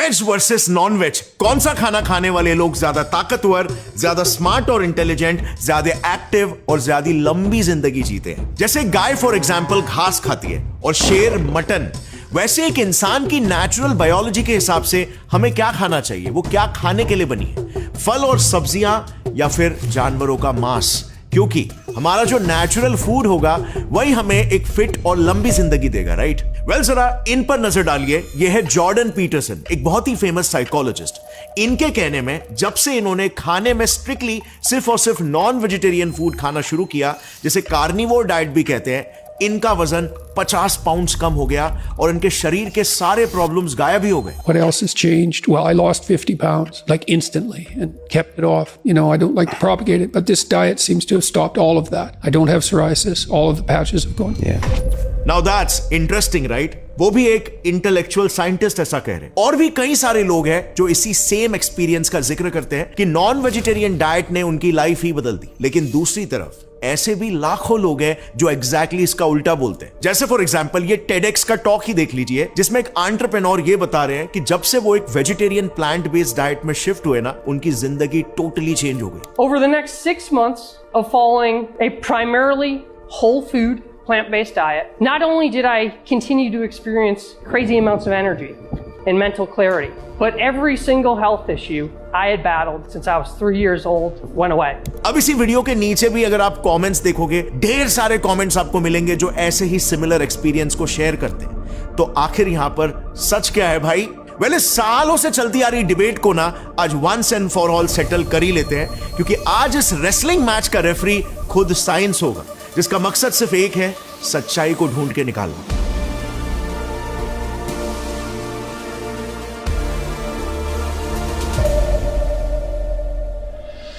Veg versus non veg, कौन सा खाना खाने वाले लोग ज्यादा ताकतवर, ज्यादा स्मार्ट और इंटेलिजेंट, ज्यादा एक्टिव और ज्यादा लंबी जिंदगी जीते हैं? जैसे गाय फॉर एग्जाम्पल घास खाती है और शेर मटन, वैसे एक इंसान की नेचुरल बायोलॉजी के हिसाब से हमें क्या खाना चाहिए, वो क्या खाने के लिए बनी है? फल और सब्जियां या फिर जानवरों का मांस? क्योंकि हमारा जो नेचुरल फूड होगा वही हमें एक फिट और लंबी जिंदगी देगा, राइट? वेल, जरा इन पर नजर डालिए। यह है जॉर्डन पीटरसन, एक बहुत ही फेमस साइकोलॉजिस्ट। इनके कहने में जब से इन्होंने खाने में स्ट्रिक्टली सिर्फ और सिर्फ नॉन वेजिटेरियन फूड खाना शुरू किया, जिसे कार्निवोर डाइट भी कहते हैं, इनका वजन 50 पाउंड्स कम हो गया और इनके शरीर के सारे प्रॉब्लम्स गायब ही हो गए। What else has changed? Well, I lost 50 pounds like instantly and kept it off. You know, I don't like to propagate it, but this diet seems to have stopped all of that. I don't have psoriasis. All of the patches have gone. Yeah. Now that's interesting, right? वो भी एक intellectual scientist ऐसा कह रहे हैं। और भी कई सारे लोग हैं जो इसी सेम एक्सपीरियंस का जिक्र करते हैं कि नॉन वेजिटेरियन डाइट ने उनकी लाइफ ही बदल दी। लेकिन दूसरी तरफ ऐसे भी लाखों लोग हैं जो एग्जैक्टली इसका उल्टा बोलते हैं। जैसे फॉर एग्जांपल ये TEDx का टॉक ही देख लीजिए, जिसमें एक एंटरप्रेन्योर ये बता रहे हैं कि जब से वो एक वेजिटेरियन प्लांट बेस्ड डाइट में शिफ्ट हुए ना, उनकी जिंदगी टोटली चेंज हो गई। Over the next 6 months of following a primarily whole food plant-based diet, not only did I continue to experience crazy amounts of energy and mental clarity, but every single health issue I had battled since I was 3 years old went away. अब इसी video के नीचे भी अगर आप comments देखोगे, ढेर सारे कमेंट्स आपको मिलेंगे जो ऐसे ही सिमिलर एक्सपीरियंस को शेयर करते हैं। तो आखिर यहां पर सच क्या है भाई? वेल, सालों से चलती आ रही डिबेट को ना आज once and for all settle कर ही लेते हैं, क्योंकि आज इस रेसलिंग मैच का रेफरी खुद साइंस होगा, जिसका मकसद सिर्फ एक है, सच्चाई को ढूंढ के निकालना।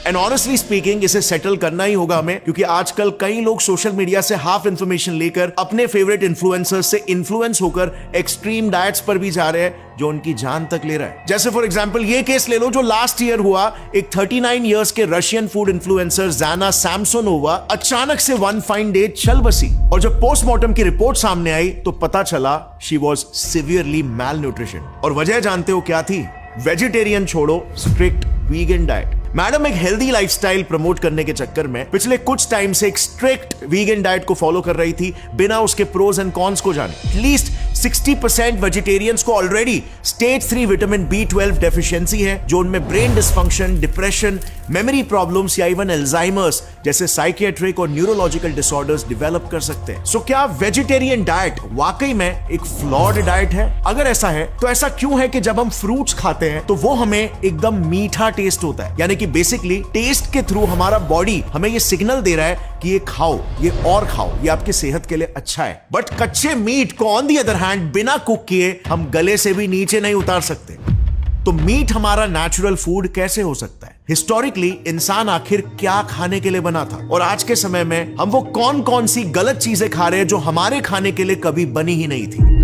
एंड ऑनेस्टली स्पीकिंग इसे सेटल करना ही होगा हमें, क्योंकि आजकल कई लोग सोशल मीडिया से हाफ इंफॉर्मेशन लेकर अपने फेवरेट इन्फ्लुएंसर्स से इन्फ्लुएंस होकर एक्सट्रीम डाइट्स पर भी जा रहे हैं, जो उनकी जान तक ले रहा है। जैसे फॉर एग्जांपल ये केस ले लो जो लास्ट ईयर हुआ। एक 39 इयर्स के रशियन फूड इन्फ्लुएंसर ज़ाना सैमसोनोवा अचानक से वन फाइन डे चल बसी, और जब पोस्टमार्टम की रिपोर्ट सामने आई तो पता चला she was severely malnutrition. और वजह जानते हो क्या थी? वेजिटेरियन छोड़ो, स्ट्रिक्ट वीगन डाइट। मैडम एक हेल्दी लाइफस्टाइल प्रमोट करने के चक्कर में पिछले कुछ टाइम से एक स्ट्रिक्ट वीगन डाइट को फॉलो कर रही थी, बिना उसके प्रोज एंड कॉन्स को जाने। एटलीस्ट 60% वेजिटेरियंस को already stage 3 vitamin B12 deficiency है, जो उनमें brain dysfunction, depression, memory problems या इवन अल्जाइमर्स जैसे साइकियाट्रिक और न्यूरोलॉजिकल डिसऑर्डर्स डेवलप कर सकते हैं। सो क्या वेजिटेरियन डाइट वाकई में एक फ्लॉड डाइट है? अगर ऐसा है तो ऐसा क्यों है कि जब हम फ्रूट्स खाते हैं तो वो हमें एकदम मीठा टेस्ट होता है, यानी कि बेसिकली टेस्ट के थ्रू हमारा बॉडी हमें ये सिग्नल दे रहा है कि ये खाओ, ये और खाओ, ये आपकी सेहत के लिए अच्छा है। बट कच्चे मीट को ऑन दी अदर हैंड बिना कुक किए हम गले से भी नीचे नहीं उतार सकते। तो मीट हमारा नेचुरल फूड कैसे हो सकता है? हिस्टोरिकली इंसान आखिर क्या खाने के लिए बना था, और आज के समय में हम वो कौन कौन सी गलत चीजें खा रहे हैं जो हमारे खाने के लिए कभी बनी ही नहीं थी?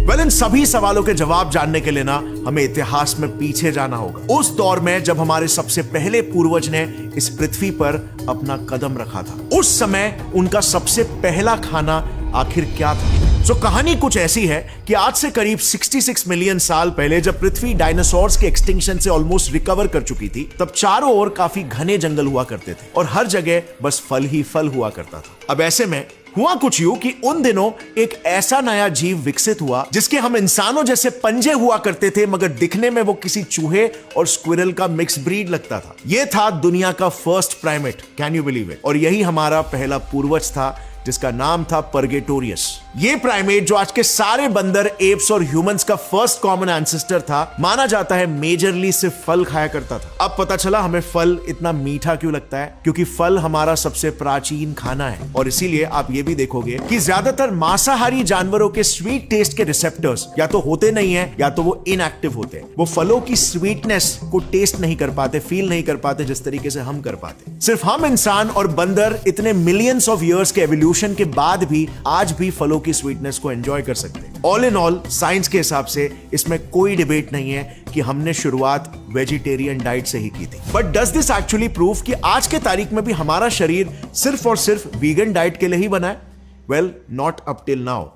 वेल, इन सभी सवालों के जवाब जानने के लिए ना हमें इतिहास में पीछे जाना होगा, उस दौर में जब हमारे सबसे पहले पूर्वज ने इस पृथ्वी पर अपना कदम रखा था। उस समय उनका सबसे पहला खाना आखिर क्या था? तो कहानी कुछ ऐसी है कि आज से करीब 66 मिलियन साल पहले जब पृथ्वी डायनासोर्स के एक्सटिंक्शन से ऑलमोस्ट रिकवर कर चुकी थी, तब चारों ओर काफी घने जंगल हुआ करते थे और हर जगह बस फल ही फल हुआ करता था। अब ऐसे में हुआ कुछ यूं कि उन दिनों एक ऐसा नया जीव विकसित हुआ जिसके हम इंसानों जैसे पंजे हुआ करते थे, मगर दिखने में वो किसी चूहे और स्क्विरल का मिक्स ब्रीड लगता था। यह था दुनिया का first primate, can you believe it? और यही हमारा पहला पूर्वज था, जिसका नाम था परगेटोरियस। ये प्राइमेट जो आज के सारे बंदर, एप्स और ह्यूमंस का फर्स्ट कॉमन एंसेस्टर था, माना जाता है मेजरली सिर्फ फल खाया करता था। अब पता चला हमें फल इतना मीठा क्यों लगता है, क्योंकि फल हमारा सबसे प्राचीन खाना है। और इसीलिए आप ये भी देखोगे कि ज्यादातर मांसाहारी जानवरों के स्वीट टेस्ट के रिसेप्टर्स या तो होते नहीं है या तो वो इनएक्टिव होते हैं। वो फलों की स्वीटनेस को टेस्ट नहीं कर पाते, फील नहीं कर पाते जिस तरीके से हम कर पाते। सिर्फ हम इंसान और बंदर इतने मिलियंस ऑफ ईयर्स के एवोल्यूशन के बाद भी आज भी फलों की स्वीटनेस को एंजॉय कर सकते हैं। ऑल इन ऑल साइंस के हिसाब से इसमें कोई डिबेट नहीं है कि हमने शुरुआत वेजिटेरियन डाइट से ही की थी। But does this actually prove कि आज के तारीख में भी हमारा शरीर सिर्फ और सिर्फ वीगन डाइट के लिए ही बना है? Well, not up till now.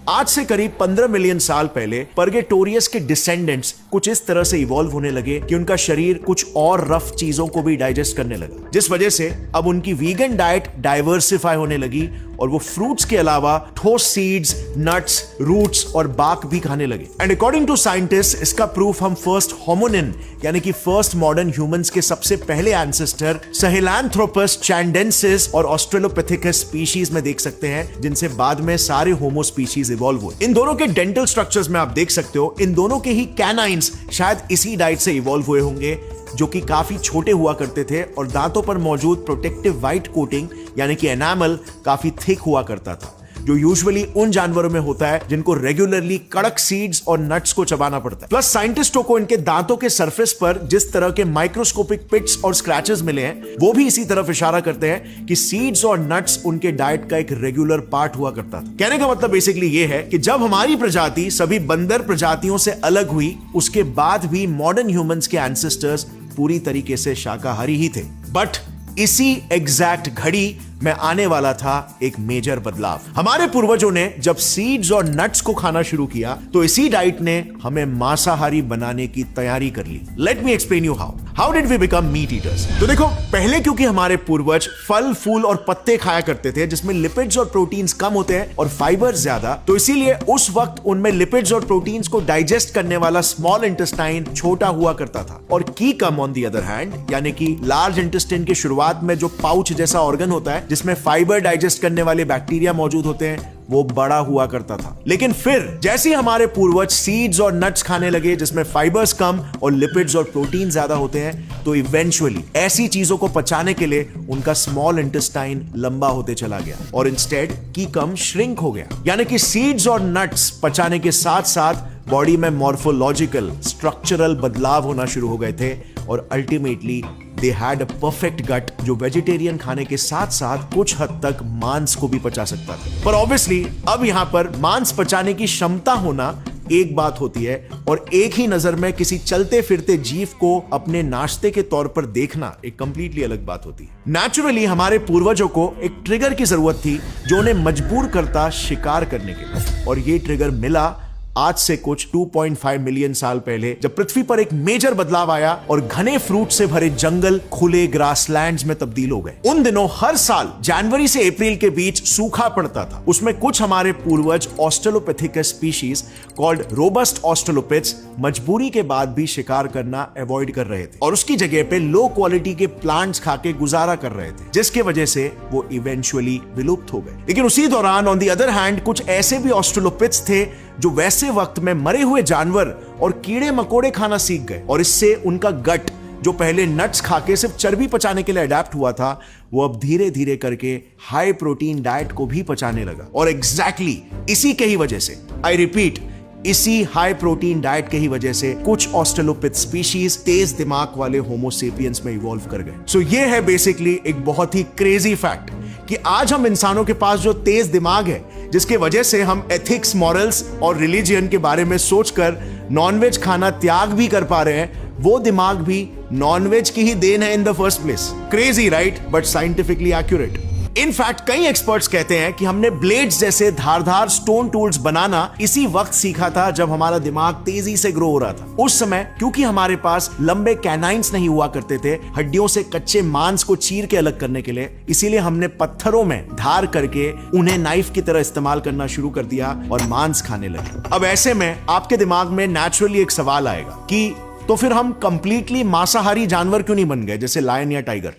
आज से करीब 15 मिलियन साल पहले पर्गेटोरियस के डिसेंडेंट्स कुछ इस तरह से इवॉल्व होने लगे कि उनका शरीर कुछ और रफ चीजों को भी डाइजेस्ट करने लगा, जिस वजह से अब उनकी वीगन डाइट डाइवर्सिफाई होने लगी और वो फ्रूट्स के अलावा ठोस सीड्स, नट्स, रूट्स और बाक भी खाने लगे। एंड अकॉर्डिंग टू साइंटिस्ट, इसका प्रूफ हम फर्स्ट होमोनिन यानी कि फर्स्ट मॉडर्न ह्यूमंस के सबसे पहले एंसेस्टर सहेलैंथ्रोपस चैंडेंसिस और ऑस्ट्रेलोपिथेकस स्पीशीज में देख सकते हैं, जिनसे बाद में सारे होमो स्पीशीज इवॉल्व हुए। इन दोनों के डेंटल स्ट्रक्चर्स में आप देख सकते हो, इन दोनों के ही कैनाइन्स शायद इसी डाइट से इवॉल्व हुए होंगे, जो कि काफी छोटे हुआ करते थे और दांतों पर मौजूद प्रोटेक्टिव व्हाइट कोटिंग यानी कि एनामल काफी थिक हुआ करता था, जो यूजुअली उन जानवरों में होता है जिनको रेगुलरली कड़क सीड्स और नट्स को चबाना पड़ता है। प्लस साइंटिस्टों को इनके दांतों के सरफेस पर जिस तरह के माइक्रोस्कोपिक पिट्स और स्क्रैचेस मिले हैं, वो भी इसी तरफ इशारा करते हैं कि सीड्स और नट्स उनके डाइट का एक रेगुलर पार्ट हुआ करता था। कहने का मतलब बेसिकली ये है कि जब हमारी प्रजाति सभी बंदर प्रजातियों से अलग हुई, उसके बाद भी मॉडर्न ह्यूमंस के एंसेस्टर्स पूरी तरीके से शाकाहारी ही थे। बट इसी एग्जैक्ट घड़ी में आने वाला था एक मेजर बदलाव। हमारे पूर्वजों ने जब सीड्स और नट्स को खाना शुरू किया, तो इसी डाइट ने हमें मांसाहारी बनाने की तैयारी कर ली। Let me explain you how did we become meat eaters. तो देखो, पहले क्योंकि हमारे पूर्वज फल, फूल और पत्ते खाया करते थे, जिसमें लिपिड्स और प्रोटीन्स कम होते हैं और फाइबर ज्यादा, तो इसीलिए उस वक्त उनमें लिपिड्स और प्रोटीन्स को डाइजेस्ट करने वाला स्मॉल इंटेस्टाइन छोटा हुआ करता था, और की come on the other hand, यानी कि लार्ज इंटेस्टाइन की शुरुआत में जो पाउच जैसा ऑर्गन होता है जिसमें फाइबर डाइजेस्ट करने वाले बैक्टीरिया मौजूद होते हैं, वो बड़ा हुआ करता था। लेकिन फिर जैसे ही हमारे पूर्वज सीड्स और नट्स खाने लगे जिसमें फाइबर्स कम और लिपिड्स और प्रोटीन ज्यादा होते हैं, तो इवेंचुअली ऐसी चीजों को पचाने के लिए उनका स्मॉल इंटेस्टाइन लंबा होते चला गया और इंस्टेड की कम श्रिंक हो गया। यानी कि सीड्स और नट्स पचाने के साथ साथ बॉडी में मॉर्फोलॉजिकल, स्ट्रक्चरल बदलाव होना शुरू हो गए थे और ultimately they had a perfect gut, जो वेजिटेरियन खाने के साथ साथ कुछ हद तक मांस को भी पचा सकता था। पर ऑब्वियसली अब यहां पर मांस पचाने की क्षमता होना एक बात होती है और एक ही नजर में किसी चलते फिरते जीव को अपने नाश्ते के तौर पर देखना एक कंप्लीटली अलग बात होती है। नेचुरली हमारे पूर्वजों को एक ट्रिगर की जरूरत थी जो उन्हें मजबूर करता शिकार करने के लिए, और ये ट्रिगर मिला आज से कुछ 2.5 मिलियन साल पहले, जब पृथ्वी पर एक मेजर बदलाव आया और घने फ्रूट से भरे जंगल खुले ग्रासलैंड्स में तब्दील हो गए। उन दिनों हर साल जनवरी से अप्रैल के बीच सूखा पड़ता था। उसमें कुछ हमारे पूर्वज ऑस्ट्रेलोपिथेकस स्पीशीज कॉल्ड रोबस्ट ऑस्ट्रेलोपिथ्स मजबूरी के बाद भी शिकार करना अवॉइड कर रहे थे और उसकी जगह पे लो क्वालिटी के प्लांट्स खाके गुजारा कर रहे थे, जिसके वजह से वो इवेंचुअली विलुप्त हो गए। लेकिन उसी दौरान ऑन द अदर हैंड कुछ ऐसे भी ऑस्ट्रेलोपिथ्स थे जो वैसे वक्त में मरे हुए जानवर और कीड़े मकोड़े खाना सीख गए, और इससे उनका गट, जो पहले नट्स खाके सिर्फ चर्बी पचाने के लिए अडेप्ट हुआ था, वो अब धीरे धीरे करके हाई प्रोटीन डाइट को भी पचाने लगा। और एग्जैक्टली इसी के ही वजह से, आई रिपीट, इसी हाई प्रोटीन डाइट के ही वजह से कुछ ऑस्ट्रेलोपिथ स्पीशीज तेज दिमाग वाले होमो सेपियंस में इवॉल्व कर गए। सो ये है बेसिकली एक बहुत ही क्रेजी फैक्ट कि आज हम इंसानों के पास जो तेज दिमाग है, जिसके वजह से हम एथिक्स, मॉरल्स और रिलीजियन के बारे में सोचकर नॉनवेज खाना त्याग भी कर पा रहे हैं, वो दिमाग भी नॉनवेज की ही देन है in the first place. Crazy right, but scientifically accurate. In fact कई एक्सपर्ट्स कहते हैं कि हमने ब्लेड्स जैसे धारदार स्टोन टूल्स बनाना इसी वक्त सीखा था जब हमारा दिमाग तेजी से ग्रो हो रहा था। उस समय क्योंकि हमारे पास लंबे कैनाइन्स नहीं हुआ करते थे हड्डियों से कच्चे मांस को चीर के अलग करने के लिए, इसीलिए हमने पत्थरों में धार करके उन्हें नाइफ की तरह इस्तेमाल करना शुरू कर दिया और मांस खाने लगे। अब ऐसे में आपके दिमाग में नेचुरली एक सवाल आएगा कि तो फिर हम कंप्लीटली मांसाहारी जानवर क्यों नहीं बन गए, जैसे लायन या टाइगर?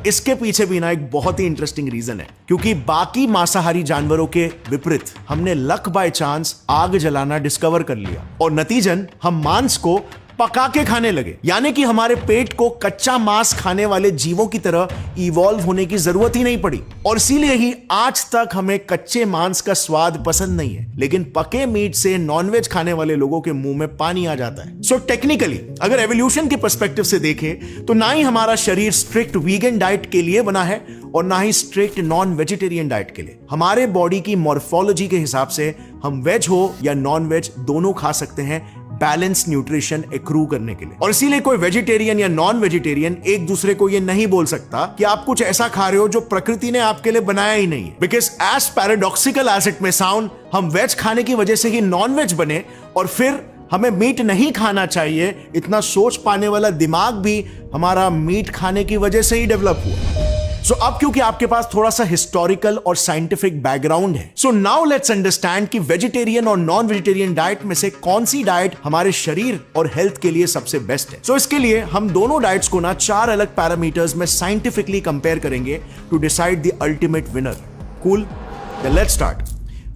इसके पीछे भी ना एक बहुत ही इंटरेस्टिंग रीजन है, क्योंकि बाकी मांसाहारी जानवरों के विपरीत हमने लक बाय चांस आग जलाना डिस्कवर कर लिया और नतीजन हम मांस को पका के खाने लगे। यानी कि हमारे पेट को कच्चा मांस खाने वाले जीवों की तरह इवॉल्व होने की जरूरत ही नहीं पड़ी, और इसीलिए ही आज तक हमें कच्चे मांस का स्वाद पसंद नहीं है, लेकिन पके मीट से नॉनवेज खाने वाले लोगों के मुंह में पानी आ जाता है। सो टेक्निकली अगर एवोल्यूशन के पर्सपेक्टिव से देखें तो ना ही हमारा शरीर स्ट्रिक्ट वीगन डाइट के लिए बना है और ना ही स्ट्रिक्ट नॉन वेजिटेरियन डाइट के लिए। हमारे बॉडी की मॉर्फोलॉजी के हिसाब से हम वेज हो या नॉन वेज दोनों खा सकते हैं, बैलेंस न्यूट्रिशन एक्रू करने के लिए। और इसीलिए कोई वेजिटेरियन या नॉन वेजिटेरियन एक दूसरे को ये नहीं बोल सकता कि आप कुछ ऐसा खा रहे हो जो प्रकृति ने आपके लिए बनाया ही नहीं है। Because as paradoxical as it may sound, हम वेज खाने की वजह से ही नॉन वेज बने और फिर हमें मीट नहीं खाना चाहिए, इतना सोच पाने वाला दिमाग भी हमारा मीट खाने की वजह से ही डेवलप हुआ। सो अब क्योंकि आपके पास थोड़ा सा हिस्टोरिकल और साइंटिफिक बैकग्राउंड है, सो नाउ लेट्स अंडरस्टैंड कि वेजिटेरियन और नॉन वेजिटेरियन डाइट में से कौन सी डाइट हमारे शरीर और हेल्थ के लिए सबसे बेस्ट है। सो इसके लिए हम दोनों डाइट्स को ना 4 अलग पैरामीटर्स में साइंटिफिकली कंपेयर करेंगे to decide the ultimate winner. Cool, then let's start.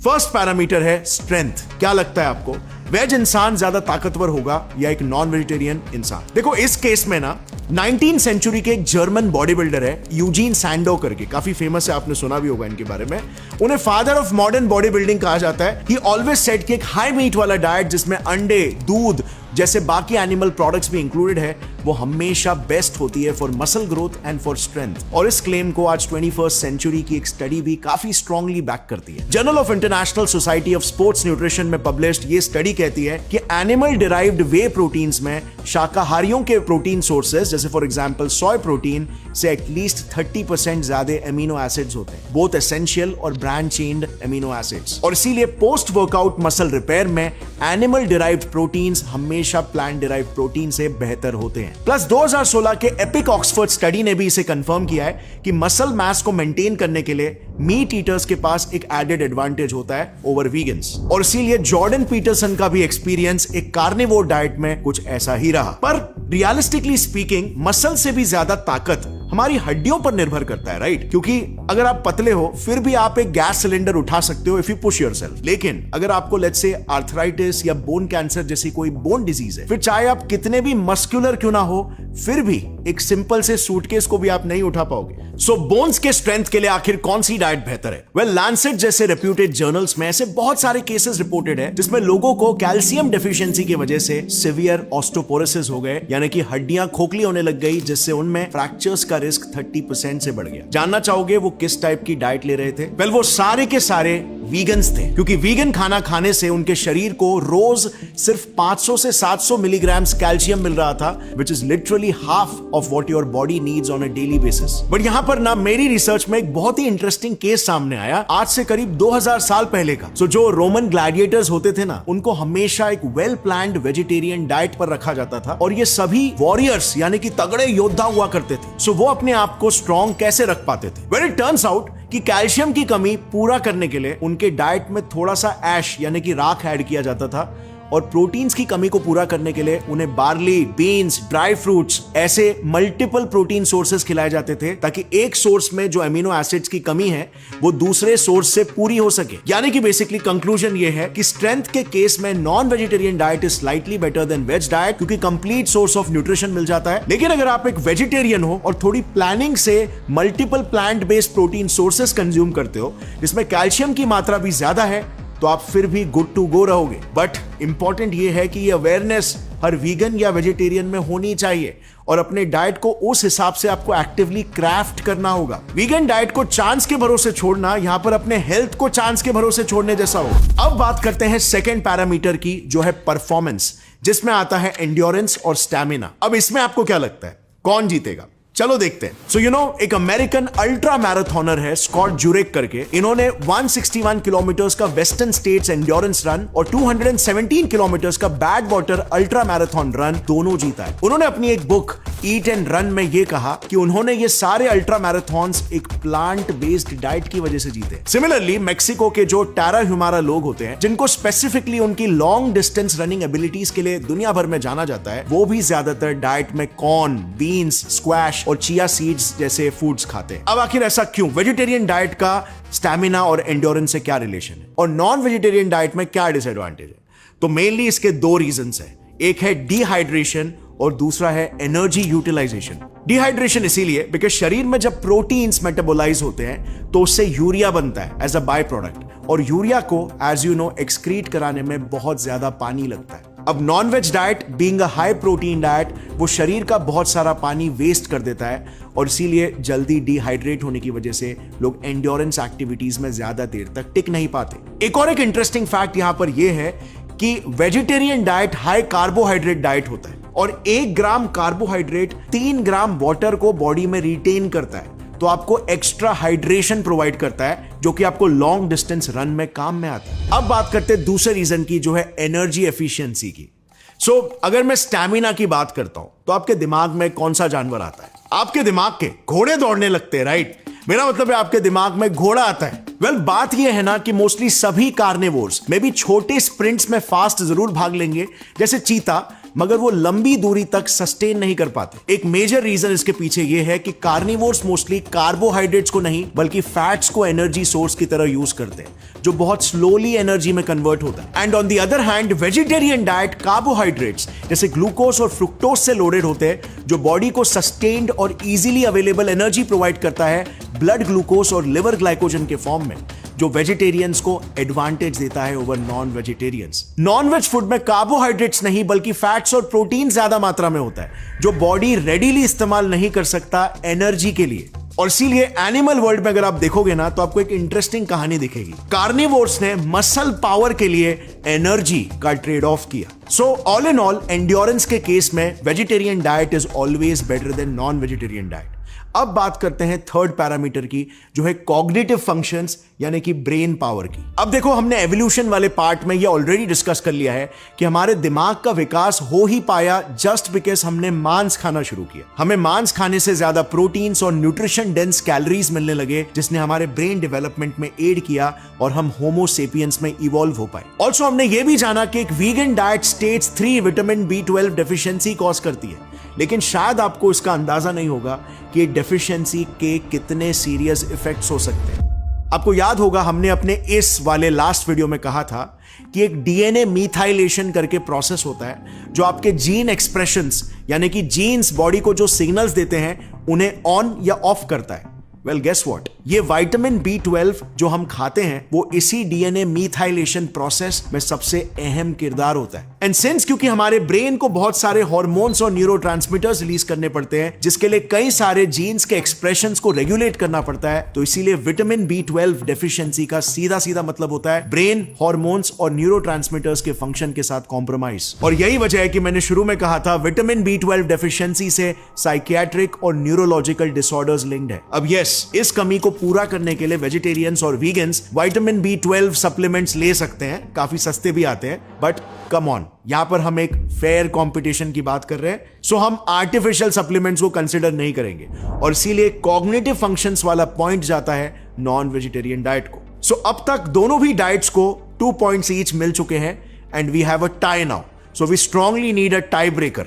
First parameter है स्ट्रेंथ। क्या लगता है आपको, वेज इंसान ज्यादा ताकतवर होगा या एक नॉन वेजिटेरियन इंसान? देखो इस केस में ना 19th सेंचुरी के एक जर्मन बॉडी बिल्डर है यूजीन सैंडो करके, काफी फेमस है, आपने सुना भी होगा इनके बारे में। उन्हें father of modern body building कहा जाता है। ही ऑलवेज सेड कि एक हाई मीट वाला डाइट जिसमें अंडे, दूध जैसे बाकी एनिमल प्रोडक्ट्स भी इंक्लूडेड है, वो हमेशा बेस्ट होती है for muscle growth and for strength. और इस क्लेम को आज 21st सेंचुरी की एक स्टडी भी काफी स्ट्रांगली बैक करती है। Journal of international society of sports nutrition में पब्लिश्ड ये स्टडी कहती है कि एनिमल डिराइव्ड वे प्रोटीन्स में शाकाहारियों के प्रोटीन सोर्सेज जैसे फॉर एग्जांपल सोय प्रोटीन से एटलीस्ट 30% ज्यादा एमिनो एसिड्स होते हैं, बोथ एसेंशियल और ब्रांच चेन्ड एमिनो एसिड्स। और इसीलिए पोस्ट वर्कआउट मसल रिपेयर में एनिमल डिराइव्ड प्रोटीन्स हमेशा प्लांट डिराइव्ड प्रोटीन से बेहतर होते हैं। प्लस 2016 के एपिक ऑक्सफोर्ड स्टडी ने भी इसे कंफर्म किया है कि मसल मास को मेंटेन करने के लिए मीट ईटर्स के पास एक एडेड एडवांटेज होता है ओवर वीगन्स। और इसीलिए जॉर्डन पीटरसन का भी एक्सपीरियंस एक कार्निवोर डाइट में कुछ ऐसा ही रहा। पर रियलिस्टिकली स्पीकिंग मसल से भी ज्यादा ताकत हमारी हड्डियों पर निर्भर करता है, राइट? क्योंकि अगर आप पतले हो फिर भी आप एक गैस सिलेंडर उठा सकते हो इफ यू पुश योरसेल्फ। लेकिन अगर आपको लेट्स से आर्थराइटिस या बोन कैंसर जैसी कोई बोन डिजीज है, फिर चाहे आप कितने भी मस्कुलर क्यों ना हो, फिर भी एक सिंपल से सूटकेस को भी आप नहीं उठा पाओगे। सो बोन्स के स्ट्रेंथ के लिए आखिर कौन सी डाइट बेहतर है? वेल, लैंसेट जैसे रेप्यूटेड जर्नल्स में ऐसे बहुत सारे केसेस रिपोर्टेड है जिसमें लोगों को कैल्शियम डेफिशिएंसी की वजह से सिवियर ऑस्टियोपोरोसिस हो गए, यानी कि हड्डियां खोखली होने लग गई, जिससे उनमें फ्रैक्चर्स का रिस्क 30% से बढ़ गया। जानना चाहोगे वो किस टाइप की डाइट ले रहे थे? वेल, वो सारे के सारे वीगन्स थे, क्योंकि वीगन खाना खाने से उनके शरीर को रोज सिर्फ 500 से 700 मिलीग्राम कैल्शियम मिल रहा था, which is literally half of what your body needs on a daily basis. But यहां पर ना मेरी रिसर्च में एक बहुत ही इंटरेस्टिंग केस सामने आया आज से करीब 2000 साल पहले का। सो जो रोमन ग्लैडिएटर्स होते थे ना, उनको हमेशा एक वेल प्लान्ड वेजिटेरियन डाइट पर रखा जाता था और ये सभी वॉरियर्स यानी कि तगड़े योद्धा हुआ करते थे। सो वो अपने आप को स्ट्रॉन्ग कैसे रख पाते थे? वेल, इट टर्न्स आउट कि कैल्शियम की कमी पूरा करने के लिए उनके डाइट में थोड़ा सा ऐश यानी कि राख ऐड किया जाता था, और प्रोटीन्स की कमी को पूरा करने के लिए उन्हें बार्ली, बीन्स, ड्राई फ्रूट्स ऐसे मल्टीपल प्रोटीन सोर्सेस खिलाए जाते थे, ताकि एक सोर्स में जो एमिनो एसिड्स की कमी है वो दूसरे सोर्स से पूरी हो सके। यानी कि बेसिकली कंक्लूजन ये है कि स्ट्रेंथ के केस में non vegetarian diet is slightly better than veg diet, क्योंकि कंप्लीट सोर्स ऑफ न्यूट्रिशन मिल जाता है। लेकिन अगर आप एक वेजिटेरियन हो और थोड़ी प्लानिंग से multiple plant based protein sources consume करते हो जिसमें कैल्शियम की मात्रा भी ज्यादा है, तो आप फिर भी गुड टू गो रहोगे। बट इंपॉर्टेंट ये है कि ये अवेयरनेस हर वीगन या वेजिटेरियन में होनी चाहिए और अपने डाइट को उस हिसाब से आपको एक्टिवली क्राफ्ट करना होगा। वीगन डाइट को चांस के भरोसे छोड़ना यहां पर अपने हेल्थ को चांस के भरोसे छोड़ने जैसा हो। अब बात करते हैं सेकंड पैरामीटर की, जो है परफॉर्मेंस, जिसमें आता है एंड्योरेंस और स्टैमिना। अब इसमें आपको क्या लगता है कौन जीतेगा? चलो देखते हैं। सो एक अमेरिकन अल्ट्रा मैराथनर है स्कॉट जुरेक करके। इन्होंने 161 किलोमीटर का वेस्टर्न स्टेट्स एंड्योरेंस रन और 217 किलोमीटर का bad water ultra marathon run दोनों जीता है। उन्होंने अपनी एक बुक ईट एंड रन में यह कहा कि उन्होंने ये सारे अल्ट्रा मैराथन्स एक प्लांट बेस्ड डाइट की वजह से जीते। सिमिलरली मेक्सिको के जो टारा ह्यूमारा लोग होते हैं, जिनको स्पेसिफिकली उनकी लॉन्ग डिस्टेंस रनिंग एबिलिटीज के लिए दुनिया भर में जाना जाता है, वो भी ज्यादातर डाइट में कॉर्न, बीन्स, स्क्वैश और चिया सीड्स जैसे फूड्स खाते हैं। अब आखिर ऐसा क्यों? वेजिटेरियन डाइट का स्टैमिना और एंड्योरेंस से क्या रिलेशन है और नॉन वेजिटेरियन डाइट में क्या डिसएडवांटेज है? तो मेनली इसके दो रीजंस हैं। एक है डिहाइड्रेशन और दूसरा है एनर्जी यूटिलाइजेशन। डिहाइड्रेशन इसीलिए बिकॉज शरीर में जब प्रोटीन्स मेटाबोलाइज होते हैं तो उससे यूरिया बनता है एज अ बाय प्रोडक्ट, और यूरिया को एज यू नो एक्सक्रीट कराने में बहुत ज्यादा पानी लगता है। अब non veg diet being a high protein diet, वो शरीर का बहुत सारा पानी वेस्ट कर देता है और इसीलिए जल्दी डिहाइड्रेट होने की वजह से लोग एंड्योरेंस एक्टिविटीज में ज्यादा देर तक टिक नहीं पाते। एक और एक इंटरेस्टिंग फैक्ट यहां पर यह है कि vegetarian diet high carbohydrate diet होता है और 1 ग्राम कार्बोहाइड्रेट 3 ग्राम वाटर को बॉडी में रिटेन करता है, तो आपको एक्स्ट्रा हाइड्रेशन प्रोवाइड करता है, जो कि आपको लॉन्ग डिस्टेंस रन में काम में आता है। अब बात करते हैं दूसरे रीजन की, जो है एनर्जी एफिशिएंसी की। अगर मैं स्टैमिना की बात करता हूं तो आपके दिमाग में कौन सा जानवर आता है? आपके दिमाग के घोड़े दौड़ने लगते हैं, राइट? मेरा मतलब है आपके दिमाग में घोड़ा आता है। बात यह है ना कि मोस्टली सभी कार्निवोर्स में भी छोटे स्प्रिंट्स में फास्ट जरूर भाग लेंगे जैसे चीता, मगर वो लंबी दूरी तक सस्टेन नहीं कर पाते। एक मेजर रीजन इसके पीछे ये है कि कार्निवोर्स मोस्टली कार्बोहाइड्रेट्स को नहीं बल्कि फैट्स को एनर्जी सोर्स की तरह यूज करते हैं, जो बहुत स्लोली एनर्जी में कन्वर्ट होता है। And on the other hand vegetarian diet carbohydrates जैसे ग्लूकोज और फ्रुक्टोज से लोडेड होते हैं, जो बॉडी को सस्टेन्ड और इजीली अवेलेबल एनर्जी प्रोवाइड करता है ब्लड ग्लूकोज और लिवर ग्लाइकोजन के फॉर्म में, जो वेजिटेरियंस को एडवांटेज देता है over non vegetarians. Non veg food में कार्बोहाइड्रेट्स नहीं बल्कि फैट्स और प्रोटीन ज्यादा मात्रा में होता है, जो बॉडी रेडीली इस्तेमाल नहीं कर सकता एनर्जी के लिए। और इसीलिए एनिमल वर्ल्ड में अगर आप देखोगे ना तो आपको एक इंटरेस्टिंग कहानी दिखेगी। कार्निवोर्स ने मसल पावर के लिए एनर्जी का ट्रेड ऑफ किया। ऑल इन ऑल एंड्योरेंस के केस में vegetarian diet is always better than non vegetarian diet. अब बात करते हैं थर्ड पैरामीटर की, जो है कॉग्निटिव फंक्शंस यानी कि ब्रेन पावर की। अब देखो, हमने एवोल्यूशन वाले पार्ट में ये ऑलरेडी डिस्कस कर लिया है कि हमारे दिमाग का विकास हो ही पाया जस्ट बिकॉज हमने मांस खाना शुरू किया। हमें मांस खाने से ज्यादा प्रोटीन्स और न्यूट्रिशन डेंस कैलोरीज मिलने लगे, जिसने हमारे ब्रेन डेवलपमेंट में एड किया और हम होमो सेपियंस में इवॉल्व हो पाए। ऑल्सो हमने ये भी जाना कि एक vegan diet stage 3 vitamin B12 deficiency cause करती है, लेकिन शायद आपको इसका अंदाजा नहीं होगा कि डेफिशिएंसी के कितने सीरियस इफेक्ट्स हो सकते हैं। आपको याद होगा हमने अपने इस वाले लास्ट वीडियो में कहा था कि एक डीएनए मीथाइलेशन करके प्रोसेस होता है, जो आपके जीन एक्सप्रेशंस यानी कि जीन्स बॉडी को जो सिग्नल्स देते हैं उन्हें ऑन या ऑफ करता है। वेल गेस व्हाट, ये विटामिन B12 जो हम खाते हैं वो इसी डीएनए मीथाइलेशन प्रोसेस में सबसे अहम किरदार होता है। एंड सिंस क्योंकि हमारे ब्रेन को बहुत सारे हार्मोन्स और न्यूरोट्रांसमीटर्स रिलीज करने पड़ते हैं, जिसके लिए कई सारे जीन्स के एक्सप्रेशंस को रेगुलेट करना पड़ता है, तो इसीलिए विटामिन B12 डेफिशिएंसी का सीधा सीधा मतलब होता है ब्रेन हार्मोन्स और न्यूरोट्रांसमीटर्स के फंक्शन के साथ कॉम्प्रोमाइज। और यही वजह है कि मैंने शुरू में कहा था विटामिन B12 डेफिशिएंसी से साइकियाट्रिक और न्यूरोलॉजिकल डिसऑर्डर्स लिंक्ड है। अब यस, इस कमी को पूरा करने के लिए वेजिटेरियंस और वीगन्स विटामिन B12 सप्लीमेंट्स ले सकते हैं, काफी सस्ते भी आते हैं। बट कम ऑन, यहां पर हम एक फेयर कंपटीशन की बात कर रहे हैं, सो हम आर्टिफिशियल सप्लीमेंट्स को कंसिडर नहीं करेंगे और इसीलिए कॉग्निटिव फंक्शंस वाला पॉइंट जाता है नॉन वेजिटेरियन डाइट को। सो अब तक दोनों भी डाइट्स को 2 पॉइंट्स ईच मिल चुके हैं and we have a tie now, so we strongly need a tie breaker.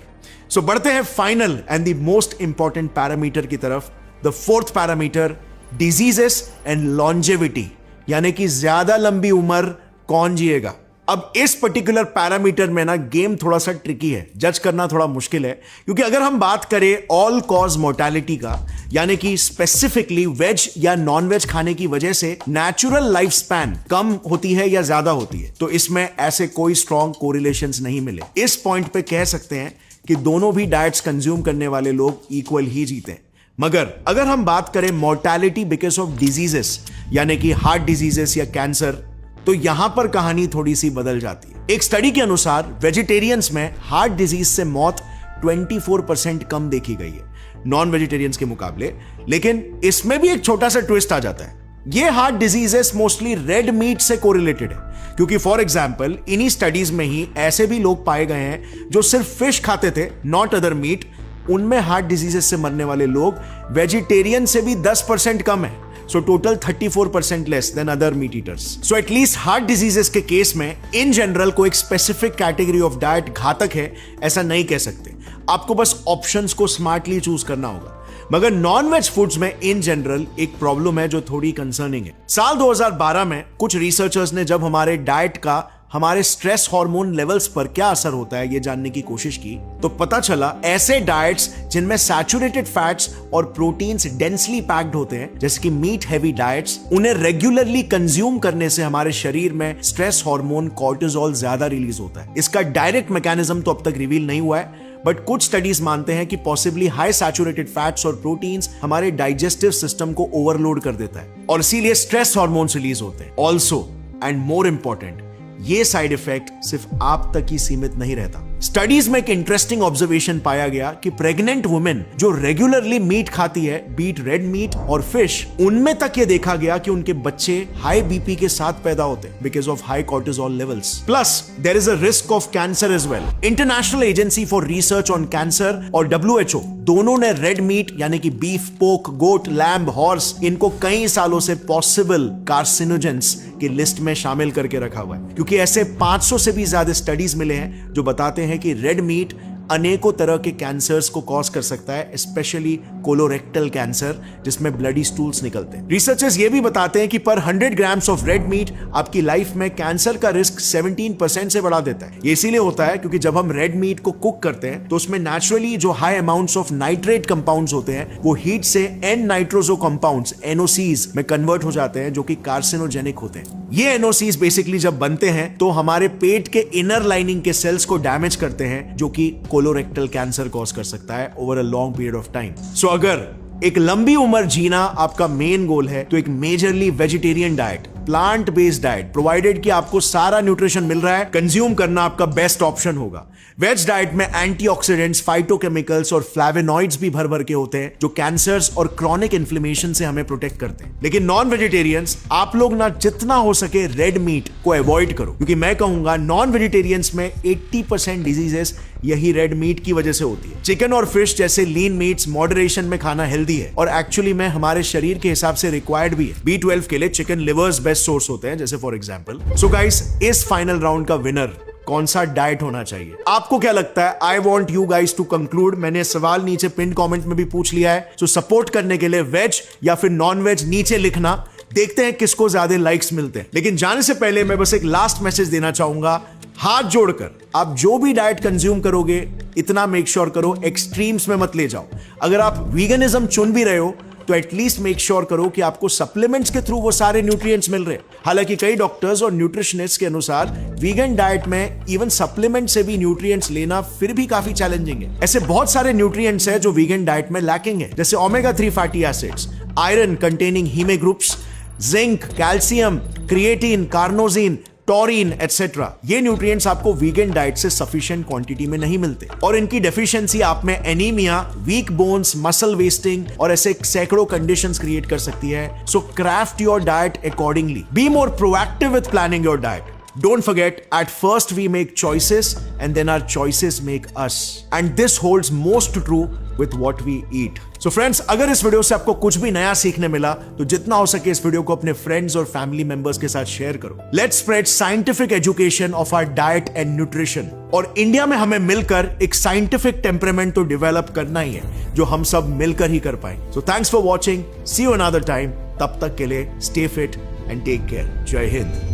So बढ़ते हैं final and the most important parameter की तरफ, the fourth parameter, diseases and longevity, यानी कि ज्यादा लंबी उम्र कौन जिएगा। अब इस पर्टिकुलर पैरामीटर में ना गेम थोड़ा सा ट्रिकी है, जज करना थोड़ा मुश्किल है, क्योंकि अगर हम बात करें ऑल कॉज मोर्टेलिटी का, यानी कि स्पेसिफिकली वेज या नॉन वेज खाने की वजह से नेचुरल लाइफ स्पैन कम होती है या ज्यादा होती है, तो इसमें ऐसे कोई स्ट्रॉन्ग कोरिलेशंस नहीं मिले। इस पॉइंट पे कह सकते हैं कि दोनों भी डाइट्स कंज्यूम करने वाले लोग इक्वल ही जीते हैं। मगर अगर हम बात करें मोर्टेलिटी बिकॉज ऑफ डिजीजेस, यानी कि हार्ट डिजीजेस या कैंसर, तो यहां पर कहानी थोड़ी सी बदल जाती है। एक स्टडी के अनुसार वेजिटेरियंस में हार्ट डिजीज से मौत 24% कम देखी गई है नॉन वेजिटेरियंस के मुकाबले। लेकिन इसमें भी एक छोटा सा ट्विस्ट आ जाता है, ये heart diseases mostly red meat से कोरिलेटेड है, क्योंकि फॉर एग्जांपल इन्हीं स्टडीज में ही ऐसे भी लोग पाए गए हैं जो सिर्फ फिश खाते थे, नॉट अदर मीट, उनमें हार्ट डिजीजेस से मरने वाले लोग वेजिटेरियन से भी 10% कम है। So total 34% less than other meet eaters. So at least heart diseases के केस में इन जनरल को एक स्पेसिफिक कैटेगरी ऑफ डाइट घातक है ऐसा नहीं कह सकते, आपको बस ऑप्शंस को स्मार्टली चूज करना होगा। मगर नॉन वेज फूड्स में इन जनरल एक प्रॉब्लम है जो थोड़ी कंसर्निंग है। साल 2012 में कुछ रिसर्चर्स ने जब हमारे डाइट का हमारे स्ट्रेस हार्मोन लेवल्स पर क्या असर होता है ये जानने की कोशिश की, तो पता चला ऐसे डाइट्स जिनमें सैचुरेटेड फैट्स और प्रोटीन्स डेंसली पैक्ड होते हैं, जैसे कि मीट हेवी डाइट्स, उन्हें रेगुलरली कंज्यूम करने से हमारे शरीर में स्ट्रेस हार्मोन कॉर्टिसोल ज्यादा रिलीज होता है। इसका डायरेक्ट मैकेनिज्म तो अब तक रिवील नहीं हुआ है, बट कुछ स्टडीज मानते हैं कि पॉसिबली हाई सैचुरेटेड फैट्स और प्रोटीन्स हमारे डाइजेस्टिव सिस्टम को ओवरलोड कर देता है और इसीलिए स्ट्रेस हार्मोन्स रिलीज होते हैं। ऑल्सो एंड मोर इंपॉर्टेंट, ये साइड इफेक्ट सिर्फ आप तक ही सीमित नहीं रहता। स्टडीज में एक इंटरेस्टिंग ऑब्जर्वेशन पाया गया कि प्रेग्नेंट वुमेन जो रेगुलरली मीट खाती है, बीट रेड मीट और फिश, उनमें तक ये देखा गया कि उनके बच्चे हाई बीपी के साथ पैदा होते हैं because of high cortisol levels. Plus there is a risk of cancer as well. International agency for research on cancer और WHO दोनों ने रेड मीट यानी कि बीफ, पोक, गोट, लैम्ब, हॉर्स, इनको कई सालों से पॉसिबल कार्सिनोजेंस की लिस्ट में शामिल करके रखा हुआ है, क्योंकि ऐसे 500 से भी ज्यादा स्टडीज मिले हैं जो बताते हैं कि रेड मीट अनेकों तरह के कैंसर्स को कॉज कर सकता है, स्पेशली कोलोरेक्टल कैंसर जिसमें ब्लडी स्टूल्स निकलते हैं। रिसर्चर्स ये भी बताते हैं कि पर 100 ग्राम्स ऑफ रेड मीट आपकी लाइफ में कैंसर का रिस्क 17% से बढ़ा देता है। ये इसीलिए होता है क्योंकि जब हम रेड मीट को कुक करते हैं तो उसमें नेचुरली जो high amounts of nitrate compounds होते हैं वो हीट से एन नाइट्रोजो कंपाउंड्स NOCs में कन्वर्ट हो जाते हैं जो कि कार्सिनोजेनिक होते हैं। ये NOCs बेसिकली जब बनते हैं तो हमारे पेट के इनर लाइनिंग के सेल्स को डैमेज करते हैं जो कि कोलोरेक्टल कैंसर कॉज कर सकता है over a long period of time. So अगर एक लंबी उम्र जीना आपका मेन गोल है तो एक majorly vegetarian diet, plant based diet, provided कि आपको सारा न्यूट्रिशन मिल रहा है, कंज्यूम करना आपका बेस्ट ऑप्शन होगा। वेज डाइट में एंटीऑक्सीडेंट्स, फाइटोकेमिकल्स और फ्लैवेनॉइड्स भी भर भर के होते हैं जो कैंसर्स और क्रॉनिक इन्फ्लेमेशन से हमें प्रोटेक्ट करते हैं। लेकिन नॉन वेजिटेरियंस, आप लोग ना जितना हो सके रेड मीट को अवॉइड करो, क्योंकि मैं कहूंगा नॉन वेजिटेरियंस में 80% डिजीजेस यही रेड मीट की वजह से होती है। चिकन और फिश जैसे लीन मीट्स मॉडरेशन में खाना हेल्दी है और एक्चुअली में हमारे शरीर के हिसाब से रिक्वायर्ड भी है। B12 के लिए चिकन लिवर्स बेस्ट सोर्स होते हैं, जैसे फॉर एग्जांपल। सो गाइस, इस फाइनल राउंड का विनर कौन सा डाइट होना चाहिए? आपको क्या लगता है? I want you guys to conclude. मैंने सवाल नीचे पिन कमेंट में भी पूछ लिया है, सो सपोर्ट करने के लिए वेज या फिर नॉन वेज नीचे लिखना। देखते हैं किसको ज्यादा लाइक्स मिलते हैं। लेकिन जाने से पहले मैं बस एक लास्ट मैसेज देना चाहूंगा, हाथ जोड़कर आप जो भी डाइट कंज्यूम करोगे इतना मेक श्योर करो एक्सट्रीम्स में मत ले जाओ। अगर आप वीगनिज्म चुन भी रहे हो तो एटलीस्ट मेक श्योर करो कि आपको सप्लीमेंट्स के थ्रू वो सारे न्यूट्रिएंट्स मिल रहे हैं। हालांकि कई डॉक्टर्स और न्यूट्रिशनिस्ट के अनुसार वीगन डाइट में इवन सप्लीमेंट से भी न्यूट्रिएंट्स लेना फिर भी काफी चैलेंजिंग है। ऐसे बहुत सारे न्यूट्रिएंट्स हैं जो वीगन डाइट में लैकिंग है, जैसे omega 3 fatty acids, iron containing heme groups, zinc, calcium, creatine, carnosine, taurine etcetera. ये न्यूट्रिएंट्स आपको वीगन डाइट से सफिशिएंट क्वांटिटी में नहीं मिलते और इनकी डेफिशिएंसी आप में anaemia, weak bones, muscle wasting और ऐसे सैकड़ों कंडीशंस क्रिएट कर सकती है। So craft your diet accordingly. Be more proactive with planning your diet. Don't forget, at first we make choices and then our choices make us. And this holds most true with what we eat. So friends, अगर इस video से आपको कुछ भी नया सीखने मिला तो जितना हो सके इस वीडियो को अपने फ्रेंड्स और फैमिली मेंबर्स के साथ शेयर करो। Let's spread scientific education of our diet and nutrition. और इंडिया में हमें मिलकर एक साइंटिफिक टेम्परामेंट तो डेवलप करना ही है जो हम सब मिलकर ही कर पाए। So thanks for watching. See you another time. तब तक के लिए stay fit and take care. जय हिंद।